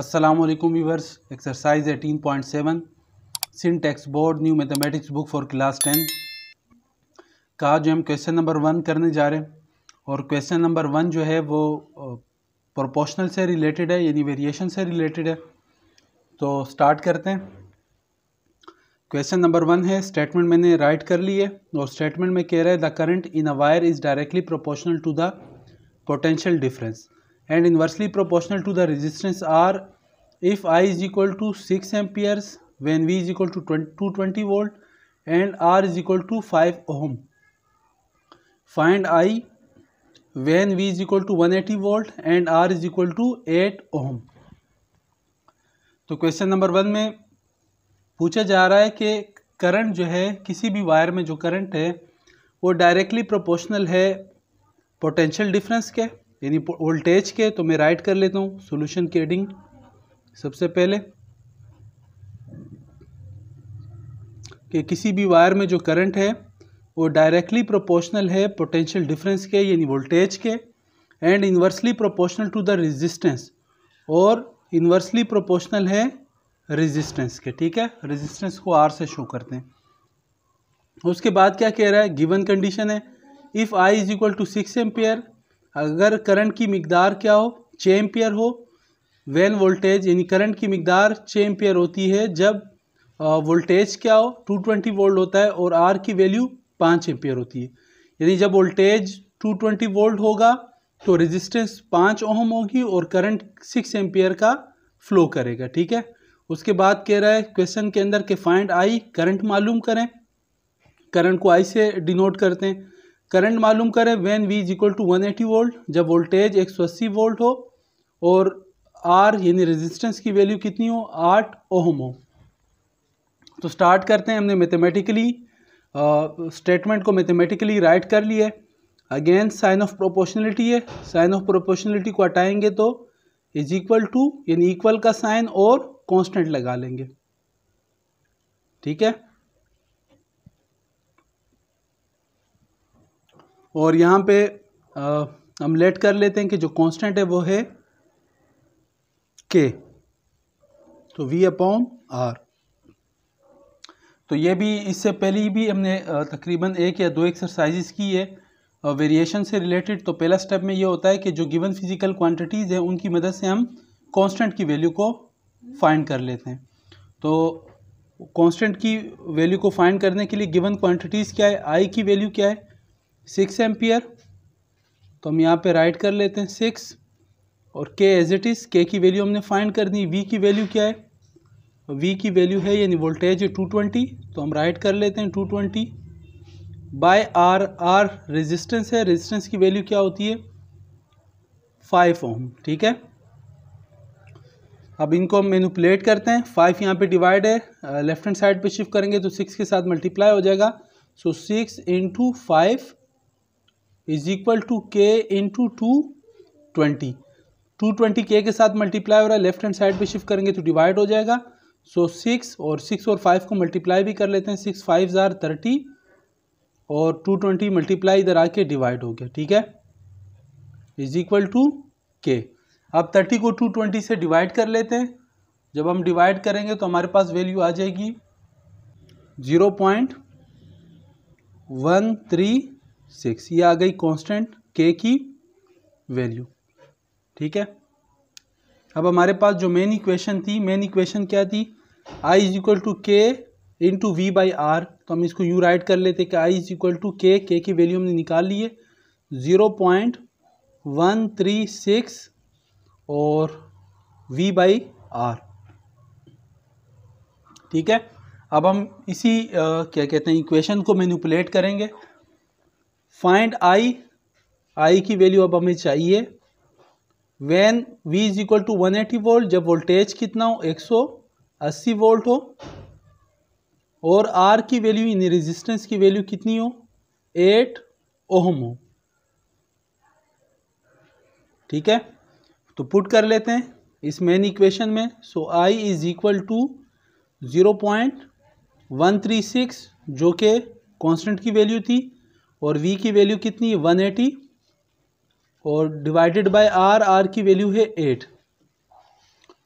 अस्सलामुअलैकुम viewers. Exercise 18.7 syntax board new mathematics book for class 10 का जो हम क्वेश्चन नंबर 1 करने जा रहे हैं। और क्वेश्चन नंबर 1 जो है वो प्रोपोर्शनल से रिलेटेड है, यानी वेरिएशन से रिलेटेड है। तो स्टार्ट करते हैं। क्वेश्चन नंबर 1 है, स्टेटमेंट मैंने राइट कर ली है और स्टेटमेंट में कह रहा है the current in a wire is directly proportional to the potential difference and inversely proportional to the resistance R if I is equal to 6 amperes when V is equal to 220 volt and R is equal to 5 ohm. Find I when V is equal to 180 volt and R is equal to 8 ohm. तो question number 1 में पूछा जा रहा है कि current जो है, किसी भी वायर में जो करंट है वो डायरेक्टली प्रोपोर्शनल है पोटेंशियल डिफरेंस के, यानी वोल्टेज के। तो मैं राइट कर लेता हूँ सॉल्यूशन के हेडिंग। सबसे पहले कि किसी भी वायर में जो करंट है वो डायरेक्टली प्रोपोर्शनल है पोटेंशियल डिफरेंस के, यानी वोल्टेज के, and inversely proportional to the resistance, और इन्वर्सली प्रोपोर्शनल है रेजिस्टेंस के। ठीक है, रेजिस्टेंस को आर से शो करते हैं। उसके बाद क्या कह रहा है, गिवन कंडीशन है if I is equal to 6 ampere, अगर करंट की मिकदार क्या हो, 6 एम्पियर हो, व्हेन वोल्टेज, यानी करंट की मिकदार 6 एम्पियर होती है जब वोल्टेज क्या हो, 220 वोल्ट होता है और आर की वैल्यू 5 एम्पियर होती है। यानी जब वोल्टेज 220 वोल्ट होगा तो रेजिस्टेंस 5 ओम होगी और करंट 6 एम्पियर का फ्लो करेगा। ठीक है, उसके बाद कह रहा है क्वेश्चन के अंदर के फाइंड आई, करंट मालूम करें। करंट को आई से डिनोट करते हैं। करंट मालूम करें when V is equal to 180 volt, जब वोल्टेज 180 वोल्ट हो और आर यानी रेजिस्टेंस की वैल्यू कितनी हो, 8 ओम हो। तो स्टार्ट करते हैं। हमने मैथमेटिकली स्टेटमेंट को मैथमेटिकली राइट कर लिया है। अगेन साइन ऑफ प्रोपोर्शनलिटी है, साइन ऑफ प्रोपोर्शनलिटी को हटाएंगे तो इज इक्वल टू, यानी इक्वल का साइन और कांस्टेंट लगा लेंगे। ठीक है, और यहाँ पे हम लेट कर लेते हैं कि जो कांस्टेंट है वो है के, तो V अपॉन R। तो ये भी इससे पहले भी हमने तकरीबन 1 या 2 एक्सरसाइजेस की है वेरिएशन से रिलेटेड। तो पहला स्टेप में ये होता है कि जो गिवन फिजिकल क्वांटिटीज़ है उनकी मदद से हम कांस्टेंट की वैल्यू को फाइंड कर लेते हैं। तो कांस्टेंट की वैल्यू को फाइंड करने के लिए गिवन क्वांटिटीज़ क्या है, I की वैल्यू क्या है, 6 एम्पियर। तो हम यहाँ पे राइट कर लेते हैं 6, और के एज इट इज़, के की वैल्यू हमने फाइंड कर दी। वी की वैल्यू क्या है, वी की वैल्यू है, यानी वोल्टेज है 220, तो हम राइट कर लेते हैं 220 बाय आर। आर रेजिस्टेंस है, रेजिस्टेंस की वैल्यू क्या होती है, 5 ओम। ठीक है, अब इनको हम मैनिपुलेट करते हैं। 5 यहाँ पे डिवाइड है, लेफ्ट हैंड साइड पे शिफ्ट करेंगे तो 6 के साथ मल्टीप्लाई हो जाएगा। सो 6 इंटू 5 इज इक्वल टू के इंटू 220। 220 के साथ मल्टीप्लाई हो रहा है, लेफ्ट हैंड साइड पे शिफ्ट करेंगे तो डिवाइड हो जाएगा। सो 6 और 5 को मल्टीप्लाई भी कर लेते हैं। 6 5 जार 30 और 220 मल्टीप्लाई इधर आके डिवाइड हो गया। ठीक है, इज इक्वल टू के। अब 30 को 220 से डिवाइड कर लेते हैं। जब हम डिवाइड करेंगे तो हमारे पास वैल्यू आ जाएगी 0.136। ये आ गई कांस्टेंट के की वैल्यू। ठीक है, अब हमारे पास जो मेन इक्वेशन थी, मेन इक्वेशन क्या थी, I इज इक्वल टू के इंटू वी बाई आर। तो हम इसको यूँ राइट कर लेते कि I इज इक्वल टू के की वैल्यू हमने निकाल ली है 0.136 और V बाई आर। ठीक है, अब हम इसी क्या कहते हैं इक्वेशन को मैनिपुलेट करेंगे। फाइंड I की वैल्यू अब हमें चाहिए when V is equal to 180 volt, जब वोल्टेज कितना हो, 180 वोल्ट हो, और R की वैल्यू यानी रेजिस्टेंस की वैल्यू कितनी हो, 8 ओम हो। ठीक है, तो पुट कर लेते हैं इस मेन इक्वेशन में। सो I इज इक्वल टू 0.136 जो कि कांस्टेंट की वैल्यू थी, और V की वैल्यू कितनी है, 180, और डिवाइडेड बाय आर, आर की वैल्यू है 8।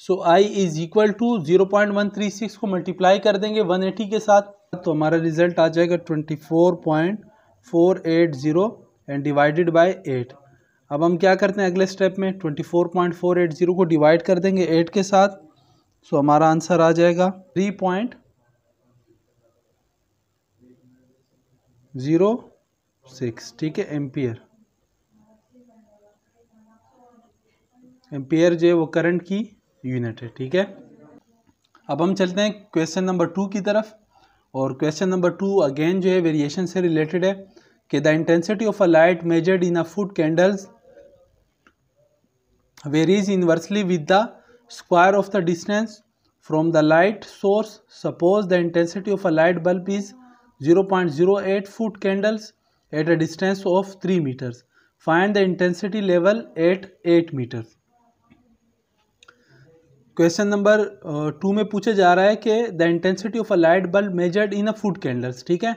सो I इज इक्वल टू 0.136 को मल्टीप्लाई कर देंगे 180 के साथ, तो हमारा रिजल्ट आ जाएगा 24.480 एंड डिवाइडेड बाय 8। अब हम क्या करते हैं अगले स्टेप में, 24.480 को डिवाइड कर देंगे 8 के साथ, सो हमारा आंसर आ जाएगा 3.06, ठीक है, एम्पियर। एम्पियर जो है वो करंट की यूनिट है, ठीक है। अब हम चलते हैं क्वेश्चन नंबर 2 की तरफ, और क्वेश्चन नंबर 2 अगेन जो है वेरिएशन से रिलेटेड है कि the intensity of a light measured in a foot candles varies inversely with the square of the distance from the light source. Suppose the intensity of a light bulb is 0.08 foot candles at a distance of 3 meters. Find the intensity level at 8 meters. Question number 2 में पूछा जा रहा है कि the intensity of a light bulb measured in a foot candles, ठीक है,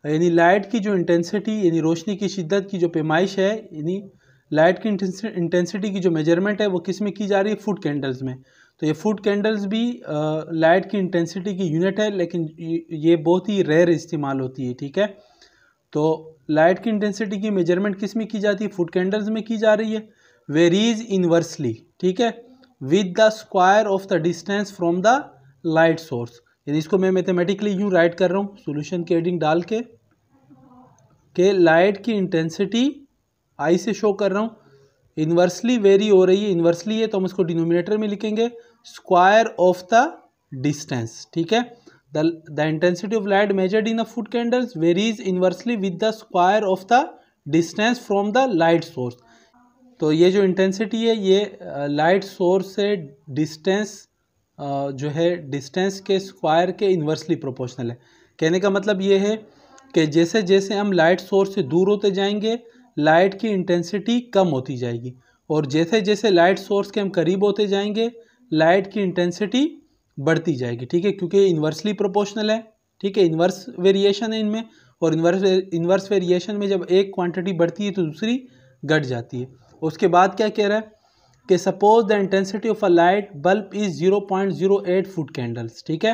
यानी light की जो इंटेंसिटी यानी रोशनी की शिद्दत की जो पैमाइश है, यानी लाइट की इंटेंसिटी की जो मेजरमेंट है वो किस में की जा रही है, फुट कैंडल्स में। तो ये फुट कैंडल्स भी लाइट की इंटेंसिटी की यूनिट है, लेकिन ये बहुत ही रेयर इस्तेमाल होती है, ठीक है। तो लाइट की इंटेंसिटी की मेजरमेंट किस में की जाती है, फुट कैंडल्स में की जा रही है। वेरीज इनवर्सली, ठीक है, with the square of the distance from the light source. यानी इसको मैं मैथमेटिकली यूँ राइट कर रहा हूँ सॉल्यूशन के हेडिंग डाल के लाइट की इंटेंसिटी आई से शो कर रहा हूँ, इन्वर्सली वेरी हो रही है, इन्वर्सली है तो हम इसको डिनोमिनेटर में लिखेंगे स्क्वायर ऑफ द डिस्टेंस, ठीक है। The intensity of light measured in a foot candles varies inversely with the square of the distance from the light source. तो ये जो इंटेंसिटी है ये लाइट सोर्स से डिस्टेंस जो है डिस्टेंस के स्क्वायर के इन्वर्सली प्रोपोर्शनल है। कहने का मतलब ये है कि जैसे जैसे हम लाइट सोर्स से दूर होते जाएंगे लाइट की इंटेंसिटी कम होती जाएगी, और जैसे जैसे लाइट सोर्स के हम करीब होते जाएंगे लाइट की इंटेंसिटी बढ़ती जाएगी, ठीक है, क्योंकि इन्वर्सली प्रोपोर्शनल है, ठीक है, इन्वर्स वेरिएशन है इनमें, और इन्वर्स वेरिएशन में जब एक क्वांटिटी बढ़ती है तो दूसरी घट जाती है। उसके बाद क्या कह रहा है कि suppose the intensity of a light bulb is 0.08 foot candles, ठीक है।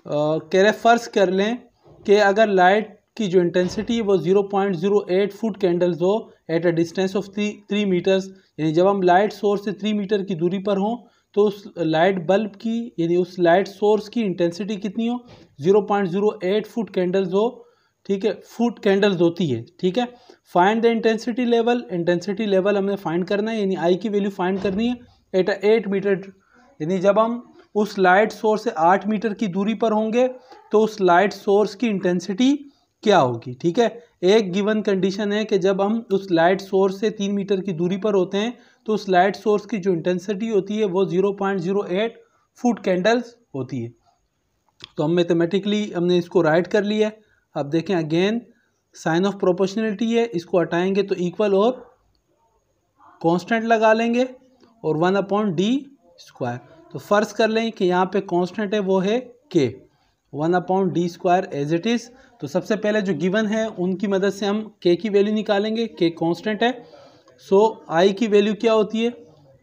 कह रहे फर्ज कर लें कि अगर लाइट की जो इंटेंसिटी है वो 0.08 फुट कैंडल्स हो at a distance of 3 meters, यानी जब हम लाइट सोर्स से 3 मीटर की दूरी पर हों तो उस लाइट बल्ब की यानी उस लाइट सोर्स की इंटेंसिटी कितनी हो, 0.08 फुट कैंडल्स हो, ठीक है, फुट कैंडल्स होती है, ठीक है। Find the intensity level, intensity level हमें फाइंड करना है, यानी आई की वैल्यू फाइंड करनी है एट 8 मीटर, यानी जब हम उस लाइट सोर्स से 8 मीटर की दूरी पर होंगे तो उस लाइट सोर्स की इंटेंसिटी क्या होगी, ठीक है। एक गिवन कंडीशन है कि जब हम उस लाइट सोर्स से 3 मीटर की दूरी पर होते हैं तो उस लाइट सोर्स की जो इंटेंसिटी होती है वो 0.08 फुट कैंडल्स होती है। तो हम मैथमेटिकली हमने इसको राइट कर लिया है। अब देखें अगेन साइन ऑफ प्रोपोर्शनलिटी है, इसको हटाएंगे तो इक्वल और कांस्टेंट लगा लेंगे और 1/d²। तो फर्ज कर लें कि यहाँ पे कांस्टेंट है वो है k, 1/d² as it is. तो सबसे पहले जो गिवन है उनकी मदद से हम k की वैल्यू निकालेंगे, k कांस्टेंट है। सो i की वैल्यू क्या होती है,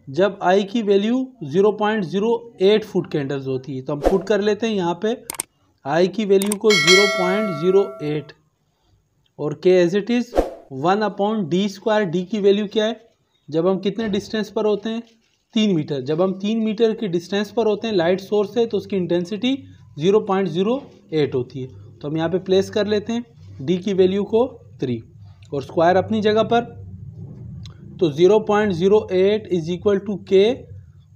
जब i की वैल्यू 0.08 फुट कैंडल्स होती है तो हम पुट कर लेते हैं यहाँ पे i की वैल्यू को 0.08 और k as it is 1/d²। d की वैल्यू क्या है, जब हम कितने डिस्टेंस पर होते हैं, 3 मीटर, जब हम 3 मीटर की डिस्टेंस पर होते हैं लाइट सोर्स से तो उसकी इंटेंसिटी 0.08 होती है। तो हम यहाँ पे प्लेस कर लेते हैं d की वैल्यू को 3 और स्क्वायर अपनी जगह पर, तो 0.08 इज इक्वल टू k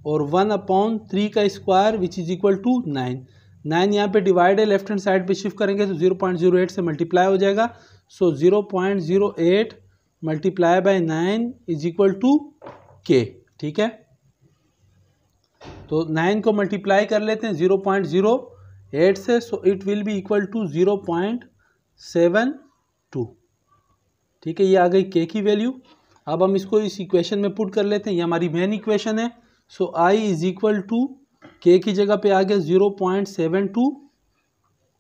और 1/3 का square which is equal to 9। 9 यहाँ पे डिवाइड है, लेफ्ट हैंड साइड पे शिफ्ट करेंगे तो 0.08 से मल्टीप्लाई हो जाएगा। So 0.08 multiply by 9 is equal to k, ठीक है। तो 9 को मल्टीप्लाई कर लेते हैं 0.08 से, so it will be equal to 0.72, ठीक है। ये आ गई k की वैल्यू। अब हम इसको इस इक्वेशन में पुट कर लेते हैं, ये हमारी मेन इक्वेशन है। So i is equal to k की जगह पे आ गया 0.72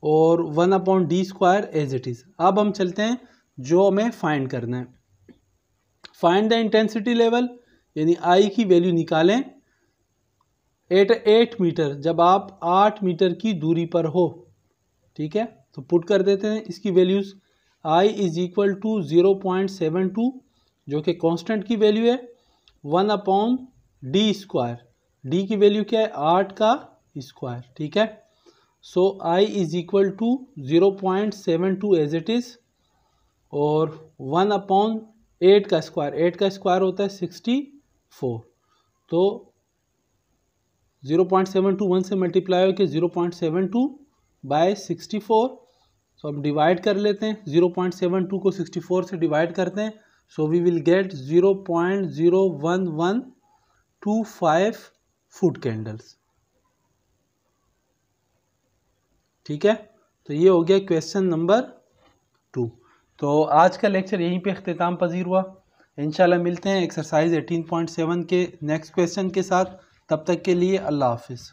और 1/d² एज इट इज़। अब हम चलते हैं जो हमें फाइंड करना है, फाइंड द इंटेंसिटी लेवल, यानी i की वैल्यू निकालें एट 8 मीटर, जब आप 8 मीटर की दूरी पर हो, ठीक है। तो पुट कर देते हैं इसकी values. I is equal to 0.72 जो कि कांस्टेंट की वैल्यू है, 1/d²। d की वैल्यू क्या है, 8 का स्क्वायर, ठीक है। So I is equal to 0.72 as it is, और 1/8 का स्क्वायर, 8 का स्क्वायर होता है 64। तो 0.72 1 से मल्टीप्लाई हो के 0.72 बाय 64। सो अब डिवाइड कर लेते हैं, 0.72 को 64 से डिवाइड करते हैं। So we will get 0.01125 foot candles, ठीक है। तो ये हो गया क्वेश्चन नंबर 2। तो आज का लेक्चर यहीं पे अख्तिताम पजीर हुआ। इंशाल्लाह मिलते हैं एक्सरसाइज 18.7 के नेक्स्ट क्वेश्चन के साथ। तब तक के लिए अल्लाह हाफिज़।